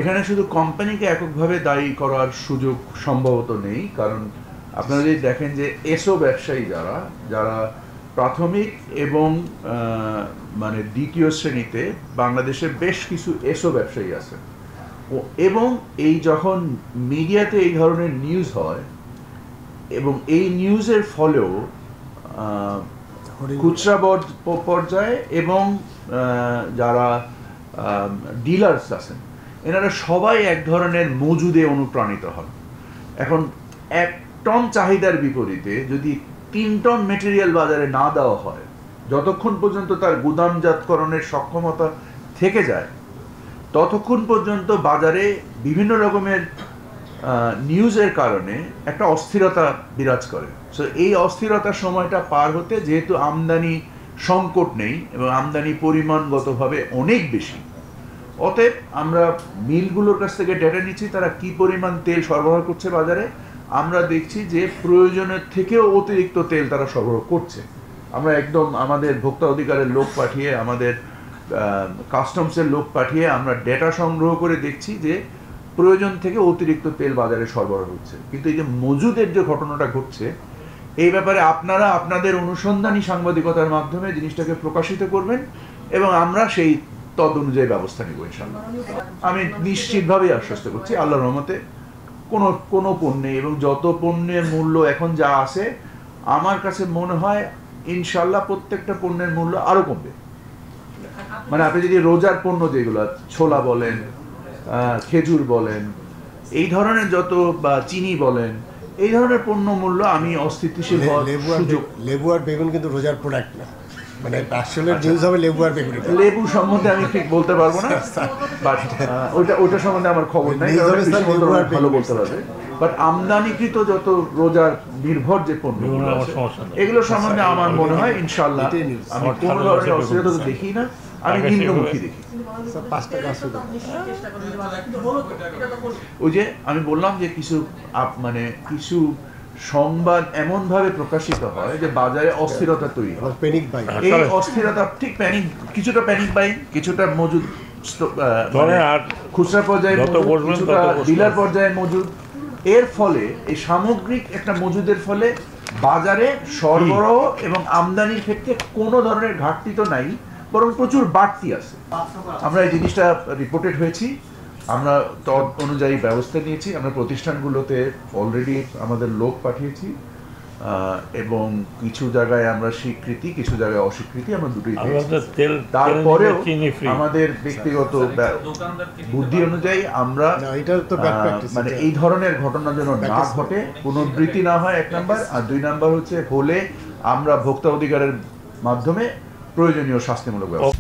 এখানে শুধু কোম্পানিকে এককভাবে দায়ী করার সুযোগ সম্ভবত নেই, কারণ আপনারা যদি দেখেন যে এসও ব্যবসায়ী যারা প্রাথমিক এবং মানে দ্বিতীয় শ্রেণীতে বাংলাদেশে বেশ কিছু এসও ব্যবসায়ী আছে, এবং এই যখন মিডিয়াতে এই ধরনের নিউজ হয় এবং এই নিউজের ফলেও খুচরা পর্যায়ে এবং যারা ডিলার্স আছেন এনারা সবাই এক ধরনের মজুদে অনুপ্রাণিত হন। এখন 1 টন চাহিদার বিপরীতে যদি 3 টন মেটেরিয়াল বাজারে না দেওয়া হয়, যতক্ষণ পর্যন্ত তার গুদামজাতকরণের সক্ষমতা থেকে যায় ততক্ষণ পর্যন্ত বাজারে বিভিন্ন রকমের নিউজের কারণে একটা অস্থিরতা বিরাজ করে। সো এই অস্থিরতার সময়টা পার হতে যেহেতু আমদানি সংকট নেই এবং আমদানি পরিমাণগতভাবে অনেক বেশি, অতএব আমরা মিলগুলোর কাছ থেকে ডেটা নিচ্ছি তারা কি পরিমাণ তেল সরবরাহ করছে বাজারে। আমরা দেখছি যে প্রয়োজনের থেকেও অতিরিক্ত তেল তারা সরবরাহ করছে। আমরা একদম আমাদের ভোক্তা অধিকারের লোক পাঠিয়ে, আমাদের কাস্টমসের লোক পাঠিয়ে আমরা ডেটা সংগ্রহ করে দেখছি যে প্রয়োজন থেকে অতিরিক্ত তেল বাজারে সরবরাহ হচ্ছে। কিন্তু এই যে মজুদের যে ঘটনাটা ঘটছে, এই ব্যাপারে আপনারা আপনাদের অনুসন্ধানী সাংবাদিকতার মাধ্যমে জিনিসটাকে প্রকাশিত করবেন এবং আমরা সেই তদ অনুযায়ী ব্যবস্থা নিব ইনশাআল্লাহ। আমি নিশ্চিতভাবেই আশ্বস্ত করছি আল্লাহর রহমতে কোনো পণ্যে এবং যত পণ্যের মূল্য এখন যা আছে, আমার কাছে মনে হয় ইনশাআল্লাহ প্রত্যেকটা পণ্যের মূল্য আরো কমবে। মানে আপনি যদি রোজার পণ্য যেগুলো ছোলা বলেন, খেজুর বলেন, এই ধরনের যত বা চিনি বলেন, এই ধরনের পণ্য মূল্য আমি অস্থিতিশীল হওয়ার সুযোগ। লেবু আর বেগুন কিন্তু রোজার প্রোডাক্ট না, মানে আসলে নিউজ হবে লেবু আর বেগুন। লেবু সম্বন্ধে আমি ঠিক বলতে পারবো না, বাট ওটা সম্বন্ধে আমার খবর নাই, ভালো বলতে পারবে। বাট আমদানিকৃত যত রোজার নির্ভর যে পণ্য এগুলো সম্বন্ধে আমার মনে হয় ইনশাআল্লাহ আমি কোনো ধরনের অস্থিরতা দেখি না, আমি নিম্নমুখী দেখি। ওই যে আমি বললাম যে কিছু সংবাদ এমন ভাবে প্রকাশিত হয় যে বাজারে অস্থিরতা তৈরি হয়, এই অস্থিরতা ঠিক কিছুটা প্যানিক বাইং, কিছুটা মজুদ খুচরা পর্যায়ে, কিছুটা ডিলার পর্যায়ে মজুদ। এর ফলে এই সামগ্রিক একটা মজুদের ফলে বাজারে সরবরাহ এবং আমদানির ক্ষেত্রে কোনো ধরনের ঘাটতি তো নাই, বরং প্রচুর বাড়তি আছে। আমরা এই জিনিসটা রিপোর্টেড হয়েছি, আমরা তদ অনুযায়ী ব্যবস্থা নিয়েছি। আমরা প্রতিষ্ঠানগুলোতে অলরেডি আমাদের লোক পাঠিয়েছি এবং কিছু জায়গায় আমরা স্বীকৃতি, কিছু জায়গায় অস্বীকৃতি, আমরা দুটোই দিয়েছি। তারপরেও আমাদের ব্যক্তিগত বুদ্ধি অনুযায়ী আমরা মানে এই ধরনের ঘটনা যেন না ঘটে, পুনরাবৃত্তি না হয়, 1 নাম্বার। আর 2 নাম্বার হচ্ছে হলে আমরা ভোক্তা অধিকারের মাধ্যমে প্রয়োজনীয় শাস্তিমূলক ব্যবস্থা।